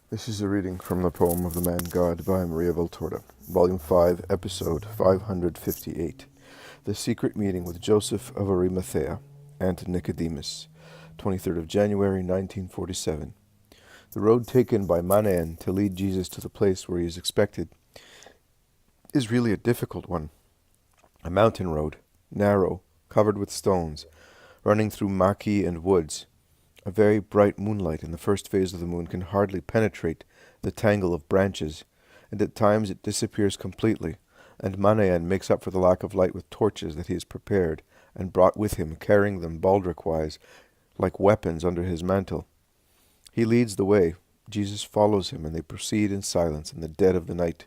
This is a reading from the poem of the Man God by Maria Valtorta, Volume 5, Episode 558, The Secret Meeting with Joseph of Arimathea and Nicodemus, 23rd of January, 1947. The road taken by Manaen to lead Jesus to the place where he is expected is really a difficult one. A mountain road, narrow, covered with stones, running through maki and woods. A very bright moonlight in the first phase of the moon can hardly penetrate the tangle of branches, and at times it disappears completely, and Manaen makes up for the lack of light with torches that he has prepared and brought with him, carrying them baldric-wise, like weapons under his mantle. He leads the way. Jesus follows him, and they proceed in silence in the dead of the night.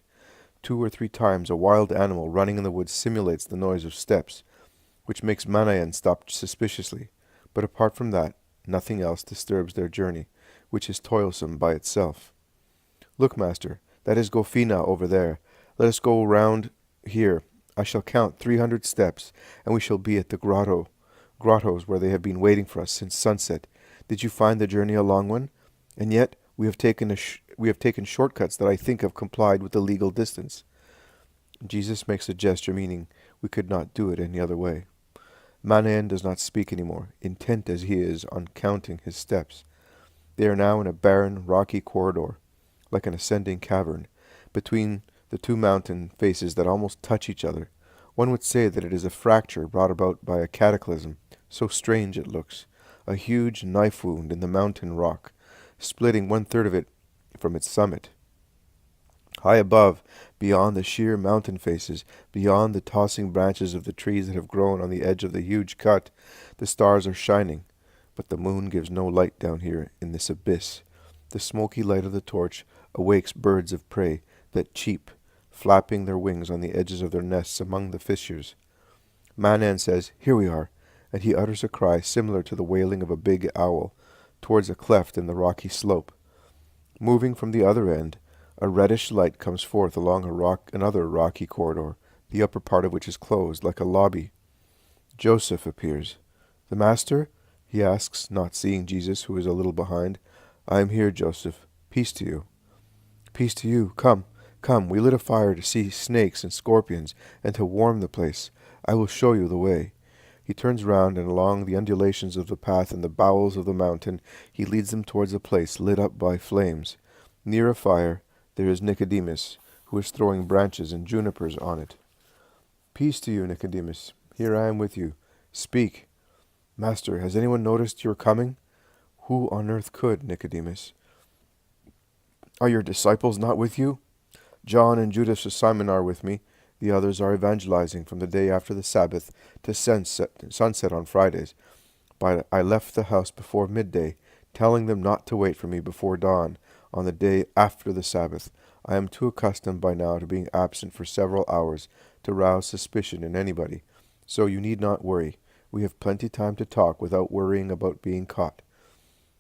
2 or 3 times a wild animal running in the woods simulates the noise of steps, which makes Manaen stop suspiciously, but apart from that, nothing else disturbs their journey, which is toilsome by itself. "Look, master, that is Gofina over there. Let us go round here. I shall count 300 steps, and we shall be at the grottos where they have been waiting for us since sunset. Did you find the journey a long one? And yet we have taken shortcuts that I think have complied with the legal distance." Jesus makes a gesture meaning we could not do it any other way. Manaen does not speak any more, intent as he is on counting his steps. They are now in a barren, rocky corridor, like an ascending cavern, between the 2 mountain faces that almost touch each other. One would say that it is a fracture brought about by a cataclysm, so strange it looks, a huge knife wound in the mountain rock, splitting 1/3 of it from its summit. High above, beyond the sheer mountain faces, beyond the tossing branches of the trees that have grown on the edge of the huge cut, the stars are shining, but the moon gives no light down here in this abyss. The smoky light of the torch awakes birds of prey that cheep, flapping their wings on the edges of their nests among the fissures. Manaen says, "Here we are," and he utters a cry similar to the wailing of a big owl, towards a cleft in the rocky slope. Moving from the other end, a reddish light comes forth along another rocky corridor, the upper part of which is closed, like a lobby. Joseph appears. "The master?" he asks, not seeing Jesus, who is a little behind. "I am here, Joseph. Peace to you." "Peace to you. Come, come, we lit a fire to see snakes and scorpions, and to warm the place. I will show you the way." He turns round, and along the undulations of the path in the bowels of the mountain, he leads them towards a place lit up by flames. Near a fire, there is Nicodemus, who is throwing branches and junipers on it. "Peace to you, Nicodemus. Here I am with you. Speak." "Master, has anyone noticed your coming?" "Who on earth could, Nicodemus?" "Are your disciples not with you?" "John and Judas of Simon are with me. The others are evangelizing from the day after the Sabbath to sunset on Fridays. But I left the house before midday, telling them not to wait for me before dawn on the day after the Sabbath. I am too accustomed by now to being absent for several hours to rouse suspicion in anybody. So you need not worry. We have plenty time to talk without worrying about being caught.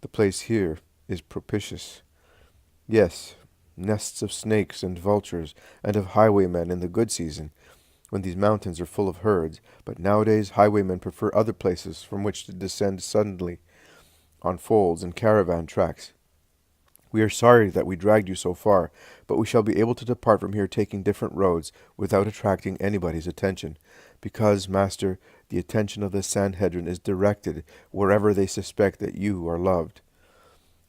The place here is propitious." "Yes, nests of snakes and vultures and of highwaymen in the good season, when these mountains are full of herds, but nowadays highwaymen prefer other places from which to descend suddenly on folds and caravan tracks. We are sorry that we dragged you so far, but we shall be able to depart from here taking different roads without attracting anybody's attention, because, master, the attention of the Sanhedrin is directed wherever they suspect that you are loved."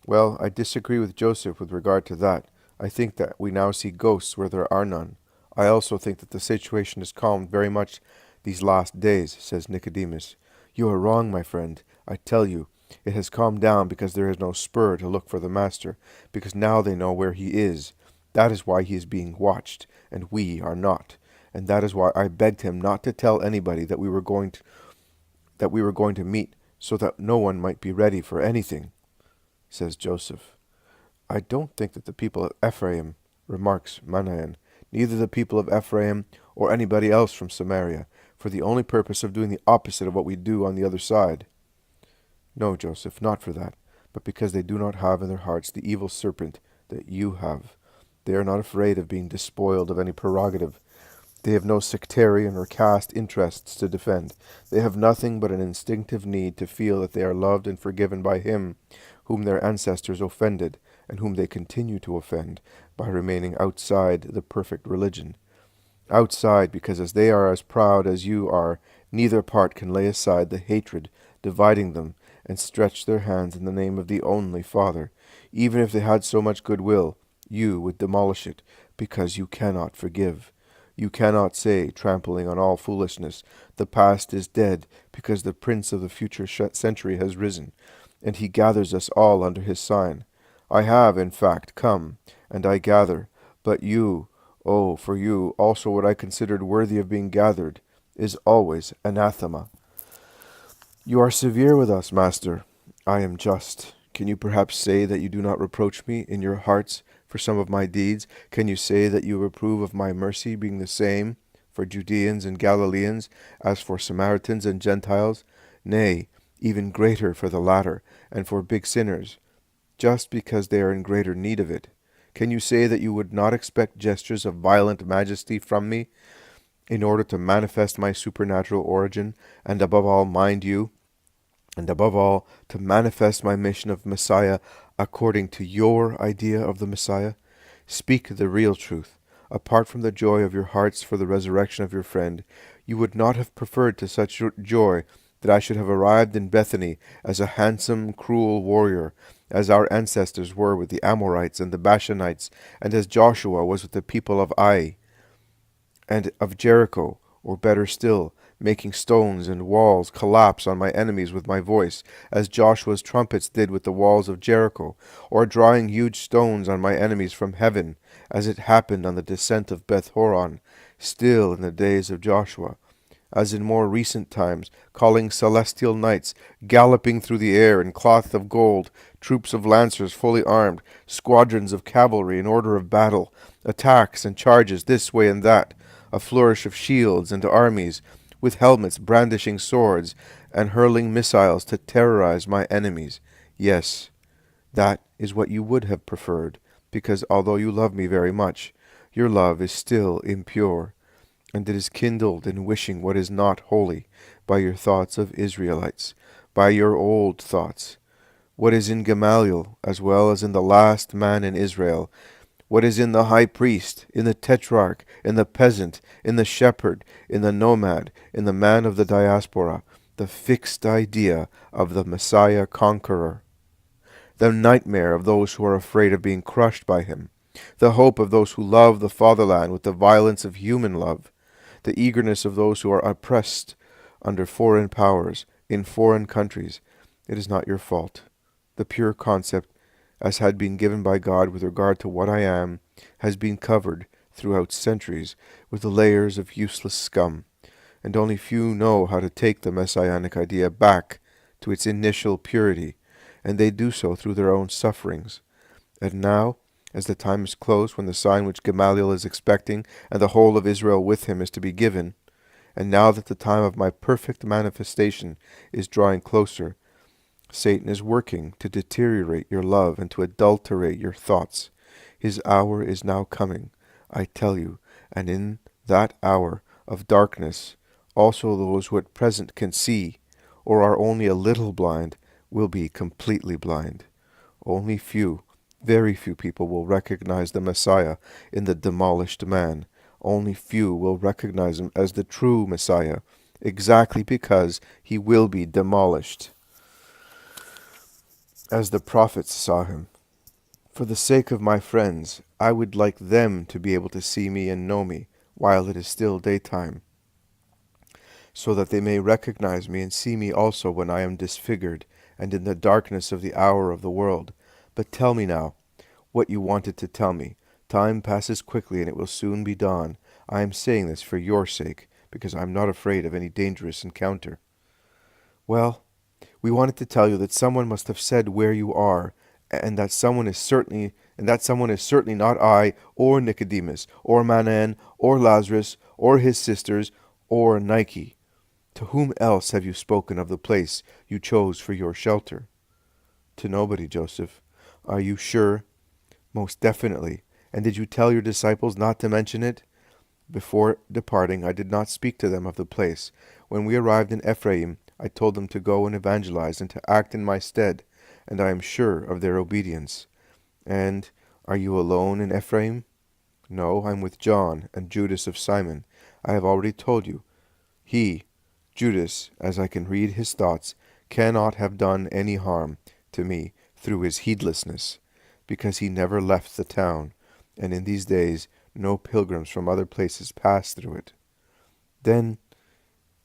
"Well, I disagree with Joseph with regard to that. I think that we now see ghosts where there are none. I also think that the situation has calmed very much these last days," says Nicodemus. "You are wrong, my friend. I tell you, it has calmed down because there is no spur to look for the master, because now they know where he is. That is why he is being watched, and we are not. And that is why I begged him not to tell anybody that we were going to meet, so that no one might be ready for anything," says Joseph. "I don't think that the people of Ephraim," remarks Manaen, "neither the people of Ephraim or anybody else from Samaria, for the only purpose of doing the opposite of what we do on the other side." "No, Joseph, not for that, but because they do not have in their hearts the evil serpent that you have. They are not afraid of being despoiled of any prerogative. They have no sectarian or caste interests to defend. They have nothing but an instinctive need to feel that they are loved and forgiven by Him whom their ancestors offended, and whom they continue to offend by remaining outside the perfect religion. Outside, because as they are as proud as you are, neither part can lay aside the hatred dividing them and stretch their hands in the name of the only Father. Even if they had so much goodwill, you would demolish it, because you cannot forgive. You cannot say, trampling on all foolishness, the past is dead, because the prince of the future century has risen, and he gathers us all under his sign. I have, in fact, come, and I gather, but you, oh, for you also what I considered worthy of being gathered is always anathema. You are severe with us, Master. I am just. Can you perhaps say that you do not reproach me in your hearts for some of my deeds? Can you say that you approve of my mercy being the same for Judeans and Galileans as for Samaritans and Gentiles? Nay, even greater for the latter, and for big sinners, just because they are in greater need of it. Can you say that you would not expect gestures of violent majesty from me, in order to manifest my supernatural origin, and above all, mind you, and above all, to manifest my mission of Messiah according to your idea of the Messiah? Speak the real truth. Apart from the joy of your hearts for the resurrection of your friend, you would not have preferred to such joy that I should have arrived in Bethany as a handsome, cruel warrior, as our ancestors were with the Amorites and the Bashanites, and as Joshua was with the people of Ai and of Jericho, or better still, making stones and walls collapse on my enemies with my voice, as Joshua's trumpets did with the walls of Jericho, or drawing huge stones on my enemies from heaven, as it happened on the descent of Beth-horon, still in the days of Joshua, as in more recent times, calling celestial knights, galloping through the air in cloth of gold, troops of lancers fully armed, squadrons of cavalry in order of battle, attacks and charges this way and that, a flourish of shields and armies, with helmets brandishing swords, and hurling missiles to terrorize my enemies. Yes, that is what you would have preferred, because although you love me very much, your love is still impure, and it is kindled in wishing what is not holy by your thoughts of Israelites, by your old thoughts. What is in Gamaliel, as well as in the last man in Israel, what is in the high priest, in the tetrarch, in the peasant, in the shepherd, in the nomad, in the man of the diaspora, the fixed idea of the Messiah-conqueror, the nightmare of those who are afraid of being crushed by him, the hope of those who love the fatherland with the violence of human love, the eagerness of those who are oppressed under foreign powers, in foreign countries. It is not your fault. The pure concept, as had been given by God with regard to what I am, has been covered throughout centuries with the layers of useless scum, and only few know how to take the messianic idea back to its initial purity, and they do so through their own sufferings. And now, as the time is close when the sign which Gamaliel is expecting, and the whole of Israel with him, is to be given, and now that the time of my perfect manifestation is drawing closer, Satan is working to deteriorate your love and to adulterate your thoughts. His hour is now coming, I tell you, and in that hour of darkness, also those who at present can see, or are only a little blind, will be completely blind. Only few, very few people will recognize the Messiah in the demolished man. Only few will recognize him as the true Messiah, exactly because he will be demolished, as the prophets saw him. For the sake of my friends, I would like them to be able to see me and know me while it is still daytime, so that they may recognize me and see me also when I am disfigured and in the darkness of the hour of the world. But tell me now what you wanted to tell me. Time passes quickly and it will soon be dawn. I am saying this for your sake, because I am not afraid of any dangerous encounter. Well, we wanted to tell you that someone must have said where you are, and that someone is certainly not I, or Nicodemus, or Manan, or Lazarus, or his sisters, or Nike. To whom else have you spoken of the place you chose for your shelter? To nobody, Joseph. Are you sure? Most definitely. And did you tell your disciples not to mention it? Before departing, I did not speak to them of the place. When we arrived in Ephraim, I told them to go and evangelize and to act in my stead, and I am sure of their obedience. And are you alone in Ephraim? No, I'm with John and Judas of Simon. I have already told you. He, Judas, as I can read his thoughts, cannot have done any harm to me through his heedlessness, because he never left the town, and in these days no pilgrims from other places pass through it. Then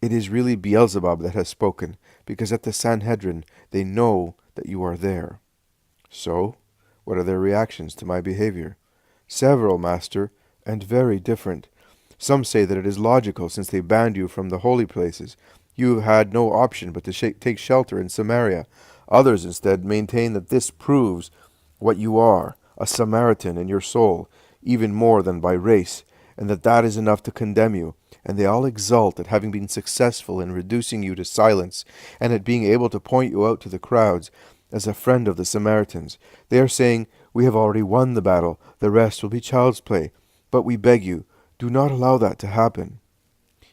it is really Beelzebub that has spoken, because at the Sanhedrin they know that you are there. So, what are their reactions to my behavior? Several, master, and very different. Some say that it is logical, since they banned you from the holy places. You have had no option but to take shelter in Samaria. Others instead maintain that this proves what you are, a Samaritan in your soul, even more than by race, and that is enough to condemn you. And they all exult at having been successful in reducing you to silence, and at being able to point you out to the crowds as a friend of the Samaritans. They are saying, "We have already won the battle, the rest will be child's play. But we beg you, do not allow that to happen."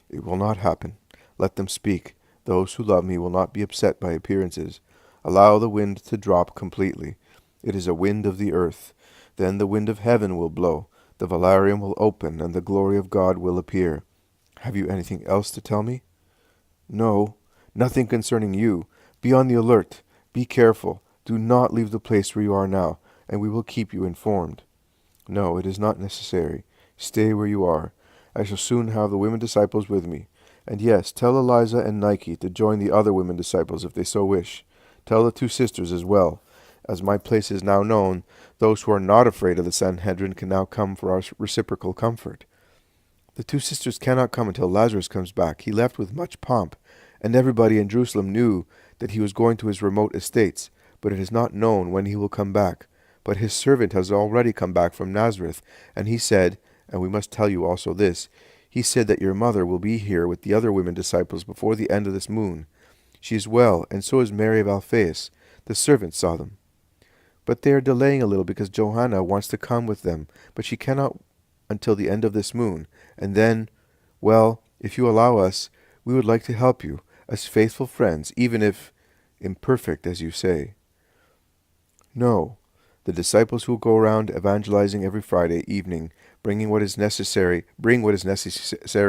It will not happen. Let them speak. Those who love me will not be upset by appearances. Allow the wind to drop completely. It is a wind of the earth. Then the wind of heaven will blow. The velarium will open, and the glory of God will appear. Have you anything else to tell me? No, nothing concerning you. Be on the alert. Be careful. Do not leave the place where you are now, and we will keep you informed. No, it is not necessary. Stay where you are. I shall soon have the women disciples with me. And yes, tell Eliza and Nike to join the other women disciples if they so wish. Tell the two sisters as well. As my place is now known, those who are not afraid of the Sanhedrin can now come for our reciprocal comfort. The two sisters cannot come until Lazarus comes back. He left with much pomp, and everybody in Jerusalem knew that he was going to his remote estates, but it is not known when he will come back. But his servant has already come back from Nazareth, and he said, and we must tell you also this, he said that your mother will be here with the other women disciples before the end of this moon. She is well, and so is Mary of Alphaeus. The servant saw them. But they are delaying a little because Johanna wants to come with them, but she cannot until the end of this moon. And then, well, if you allow us, we would like to help you, as faithful friends, even if imperfect, as you say. No, the disciples who go around evangelizing every Friday evening, bring what is necessary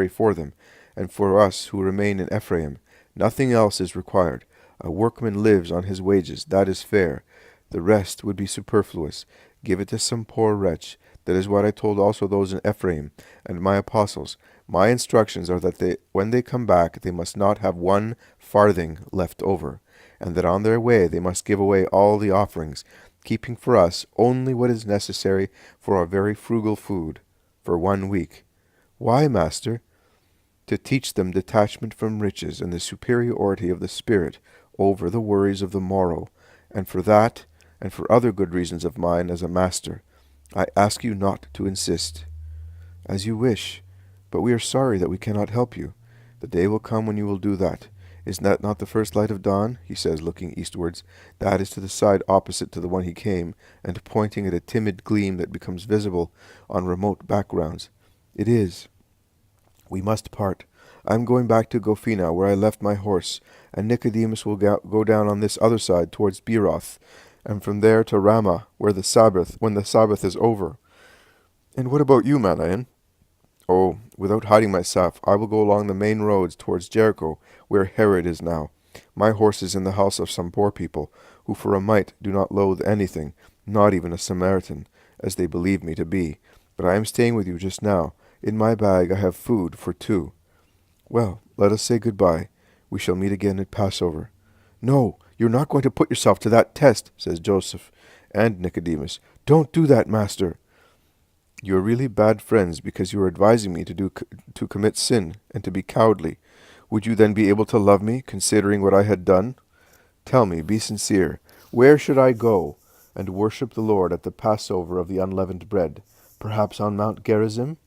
for them, and for us who remain in Ephraim. Nothing else is required. A workman lives on his wages. That is fair. The rest would be superfluous. Give it to some poor wretch. That is what I told also those in Ephraim and my apostles. My instructions are that when they come back, they must not have 1 farthing left over, and that on their way they must give away all the offerings, keeping for us only what is necessary for our very frugal food, for 1 week. Why, master? To teach them detachment from riches and the superiority of the Spirit over the worries of the morrow, and for that, and for other good reasons of mine as a master, I ask you not to insist. As you wish, but we are sorry that we cannot help you. The day will come when you will do that. Is that not the first light of dawn? He says, looking eastwards. That is to the side opposite to the one he came, and pointing at a timid gleam that becomes visible on remote backgrounds. It is. We must part. I am going back to Gophina, where I left my horse, and Nicodemus will go down on this other side towards Beeroth, and from there to Ramah, when the Sabbath is over. And what about you, Manaen? Oh, without hiding myself, I will go along the main roads towards Jericho, where Herod is now. My horse is in the house of some poor people, who for a mite do not loathe anything, not even a Samaritan, as they believe me to be. But I am staying with you just now. In my bag I have food for 2. Well, let us say goodbye. We shall meet again at Passover. No, you're not going to put yourself to that test, says Joseph and Nicodemus. Don't do that, master. You are really bad friends because you are advising me to commit sin and to be cowardly. Would you then be able to love me, considering what I had done? Tell me, be sincere. Where should I go and worship the Lord at the Passover of the unleavened bread? Perhaps on Mount Gerizim?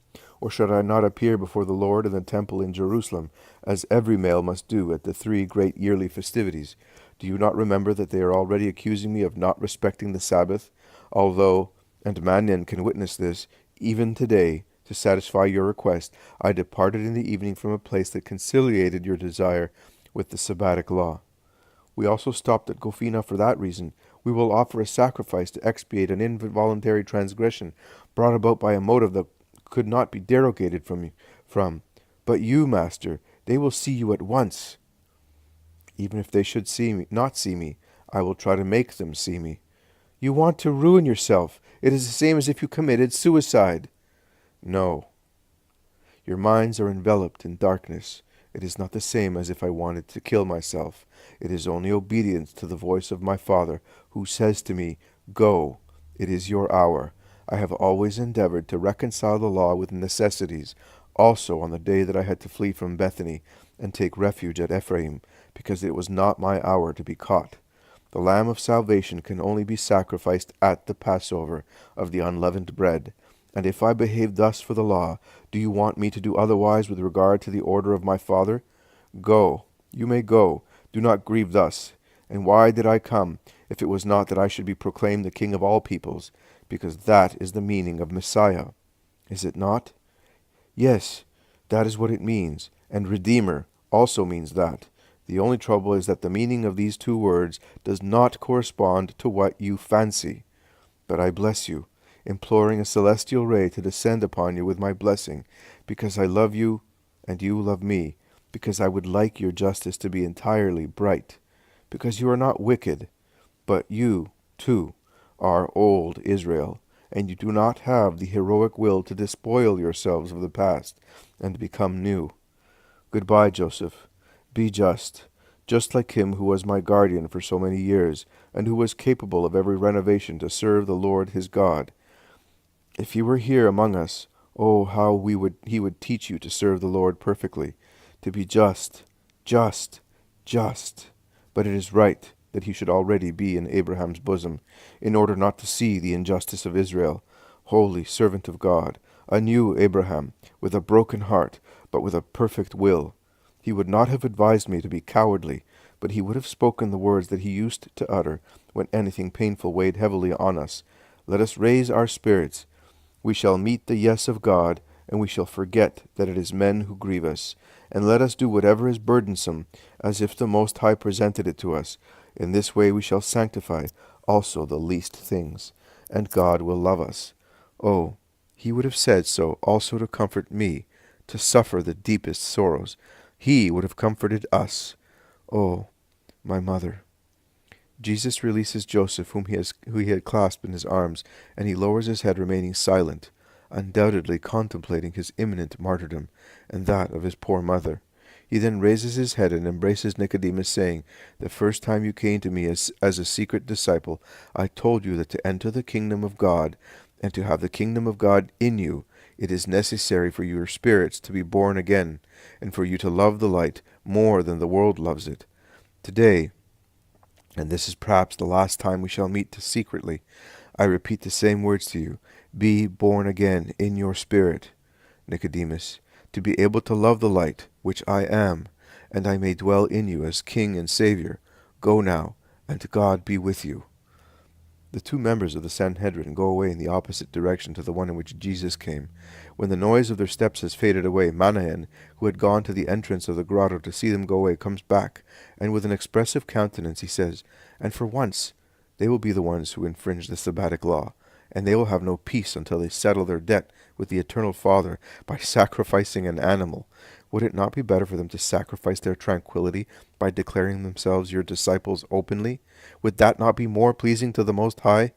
Or should I not appear before the Lord in the temple in Jerusalem, as every male must do at the 3 great yearly festivities? Do you not remember that they are already accusing me of not respecting the Sabbath? Although, and Manaen can witness this, even today, to satisfy your request, I departed in the evening from a place that conciliated your desire with the Sabbatic law. We also stopped at Gophina for that reason. We will offer a sacrifice to expiate an involuntary transgression brought about by a motive that could not be derogated from. But you, Master, they will see you at once. Even if they should not see me, I will try to make them see me. You want to ruin yourself. It is the same as if you committed suicide. No. Your minds are enveloped in darkness. It is not the same as if I wanted to kill myself. It is only obedience to the voice of my Father, who says to me, Go, it is your hour. I have always endeavored to reconcile the law with necessities, also on the day that I had to flee from Bethany and take refuge at Ephraim, because it was not my hour to be caught. The Lamb of salvation can only be sacrificed at the Passover of the unleavened bread. And if I behave thus for the law, do you want me to do otherwise with regard to the order of my Father? Go, you may go, do not grieve thus. And why did I come, if it was not that I should be proclaimed the King of all peoples? Because that is the meaning of Messiah. Is it not? Yes, that is what it means, and Redeemer also means that. The only trouble is that the meaning of these two words does not correspond to what you fancy. But I bless you, imploring a celestial ray to descend upon you with my blessing, because I love you and you love me, because I would like your justice to be entirely bright, because you are not wicked, but you, too, are old Israel, and you do not have the heroic will to despoil yourselves of the past and become new. Goodbye, Joseph. Be just like him who was my guardian for so many years, and who was capable of every renovation to serve the Lord his God. If he were here among us, oh, how he would teach you to serve the Lord perfectly, to be just. But it is right that he should already be in Abraham's bosom, in order not to see the injustice of Israel. Holy servant of God, a new Abraham, with a broken heart, but with a perfect will. He would not have advised me to be cowardly, but he would have spoken the words that he used to utter when anything painful weighed heavily on us. Let us raise our spirits. We shall meet the yes of God, and we shall forget that it is men who grieve us. And let us do whatever is burdensome, as if the Most High presented it to us. In this way we shall sanctify also the least things, and God will love us. Oh, he would have said so also to comfort me, to suffer the deepest sorrows. He would have comforted us. Oh, my mother. Jesus releases Joseph, whom he had clasped in his arms, and he lowers his head, remaining silent, undoubtedly contemplating his imminent martyrdom, and that of his poor mother. He then raises his head and embraces Nicodemus, saying, The first time you came to me as a secret disciple, I told you that to enter the kingdom of God, and to have the kingdom of God in you, it is necessary for your spirits to be born again, and for you to love the light more than the world loves it. Today, and this is perhaps the last time we shall meet secretly, I repeat the same words to you. Be born again in your spirit, Nicodemus, to be able to love the light, which I am, and I may dwell in you as King and Savior. Go now, and God be with you. The two members of the Sanhedrin go away in the opposite direction to the one in which Jesus came. When the noise of their steps has faded away, Manaen, who had gone to the entrance of the grotto to see them go away, comes back, and with an expressive countenance he says, And for once they will be the ones who infringe the Sabbatic law, and they will have no peace until they settle their debt with the Eternal Father by sacrificing an animal. Would it not be better for them to sacrifice their tranquility by declaring themselves your disciples openly? Would that not be more pleasing to the Most High?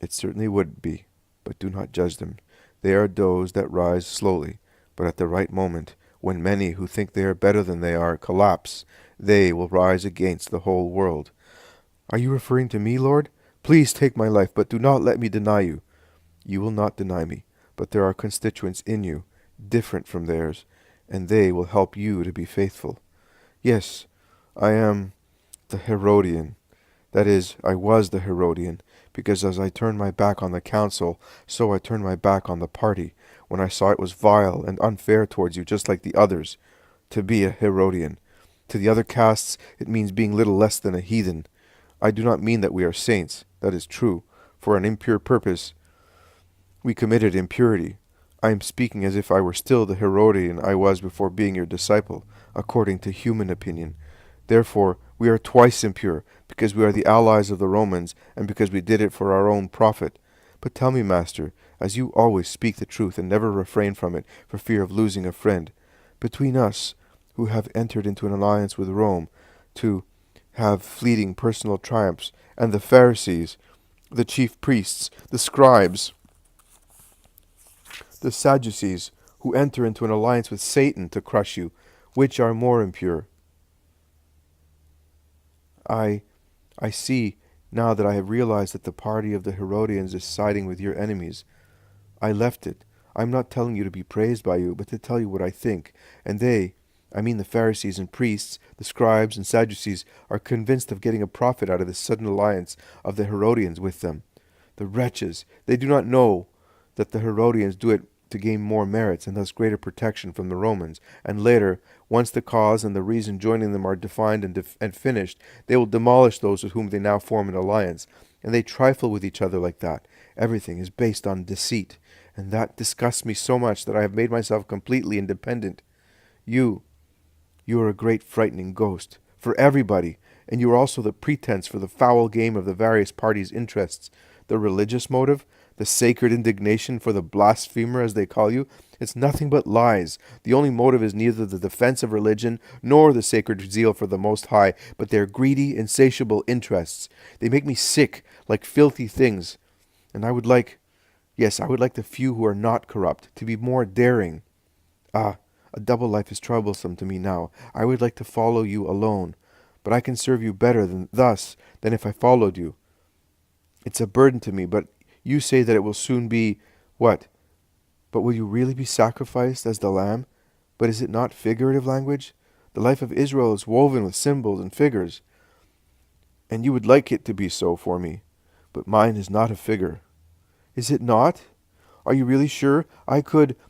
It certainly would be, but do not judge them. They are does that rise slowly, but at the right moment, when many who think they are better than they are collapse, they will rise against the whole world. Are you referring to me, Lord? Please take my life, but do not let me deny you. You will not deny me, but there are constituents in you, different from theirs, and they will help you to be faithful. Yes, I am the Herodian. That is, I was the Herodian, because as I turned my back on the council, so I turned my back on the party, when I saw it was vile and unfair towards you, just like the others, to be a Herodian. To the other castes, it means being little less than a heathen. I do not mean that we are saints, that is true. For an impure purpose, we committed impurity. I am speaking as if I were still the Herodian I was before being your disciple, according to human opinion. Therefore, We are twice impure, because we are the allies of the Romans, and because we did it for our own profit. But tell me, Master, as you always speak the truth and never refrain from it for fear of losing a friend, between us, who have entered into an alliance with Rome to have fleeting personal triumphs, and the Pharisees, the chief priests, the scribes, the Sadducees, who enter into an alliance with Satan to crush you, which are more impure? I see now that I have realized that the party of the Herodians is siding with your enemies. I left it. I'm not telling you to be praised by you, but to tell you what I think. And they, I mean the Pharisees and priests, the scribes and Sadducees, are convinced of getting a profit out of this sudden alliance of the Herodians with them. The wretches, they do not know that the Herodians do it to gain more merits and thus greater protection from the Romans. And later, once the cause and the reason joining them are defined and finished, they will demolish those with whom they now form an alliance. And they trifle with each other like that. Everything is based on deceit. And that disgusts me so much that I have made myself completely independent. You are a great frightening ghost for everybody, and you are also the pretense for the foul game of the various parties' interests. The religious motive, the sacred indignation for the blasphemer, as they call you, it's nothing but lies. The only motive is neither the defense of religion nor the sacred zeal for the Most High, but their greedy, insatiable interests. They make me sick, like filthy things. And I would like the few who are not corrupt to be more daring. A double life is troublesome to me now. I would like to follow you alone, but I can serve you better than if I followed you. It's a burden to me, but you say that it will soon be what? But will you really be sacrificed as the lamb? But is it not figurative language? The life of Israel is woven with symbols and figures, and you would like it to be so for me. But mine is not a figure. Is it not? Are you really sure?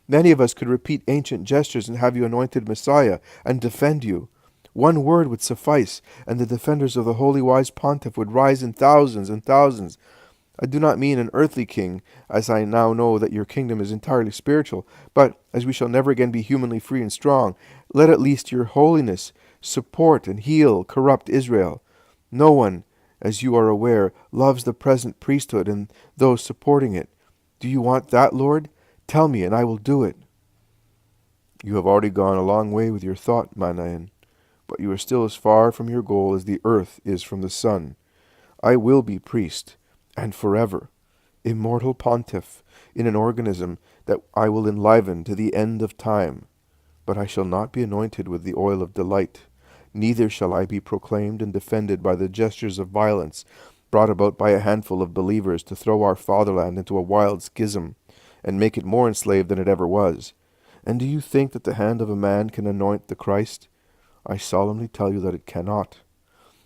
Many of us could repeat ancient gestures and have you anointed Messiah and defend you. One word would suffice, and the defenders of the holy wise pontiff would rise in thousands and thousands. I do not mean an earthly king, as I now know that your kingdom is entirely spiritual, but as we shall never again be humanly free and strong, let at least your holiness support and heal corrupt Israel. No one, as you are aware, loves the present priesthood and those supporting it. Do you want that, Lord? Tell me, and I will do it. You have already gone a long way with your thought, Manaen, but you are still as far from your goal as the earth is from the sun. I will be priest, and forever, immortal pontiff, in an organism that I will enliven to the end of time. But I shall not be anointed with the oil of delight, neither shall I be proclaimed and defended by the gestures of violence brought about by a handful of believers to throw our fatherland into a wild schism and make it more enslaved than it ever was. And do you think that the hand of a man can anoint the Christ? I solemnly tell you that it cannot.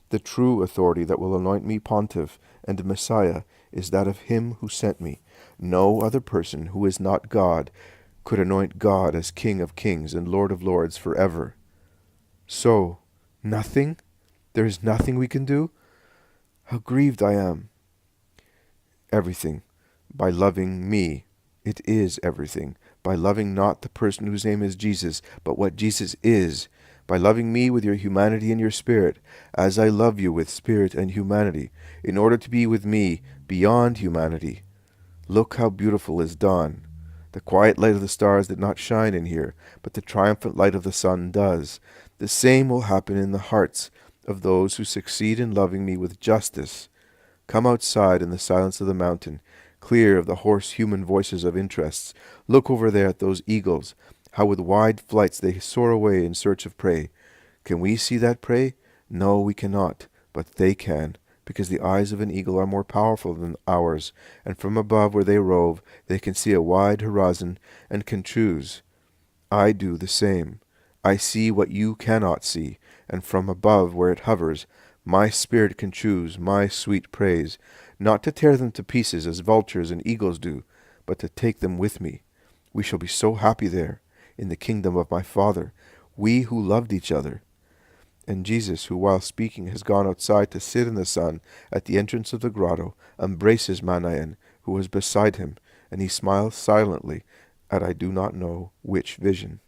The true authority that will anoint me pontiff and Messiah is that of him who sent me. No other person who is not God could anoint God as King of kings and Lord of lords forever. So, nothing? There is nothing we can do? How grieved I am. Everything. By loving me. It is everything. By loving not the person whose name is Jesus, but what Jesus is. By loving me with your humanity and your spirit, as I love you with spirit and humanity, in order to be with me beyond humanity. Look how beautiful is dawn. The quiet light of the stars did not shine in here, but the triumphant light of the sun does. The same will happen in the hearts of those who succeed in loving me with justice. Come outside in the silence of the mountain, clear of the hoarse human voices of interests. Look over there at those eagles, how with wide flights they soar away in search of prey. Can we see that prey? No, we cannot, but they can, because the eyes of an eagle are more powerful than ours, and from above where they rove, they can see a wide horizon and can choose. I do the same. I see what you cannot see, and from above where it hovers, my spirit can choose my sweet praise, not to tear them to pieces as vultures and eagles do, but to take them with me. We shall be so happy there, in the kingdom of my Father, we who loved each other. And Jesus, who while speaking has gone outside to sit in the sun at the entrance of the grotto, embraces Manaen, who was beside him, and he smiles silently at I do not know which vision.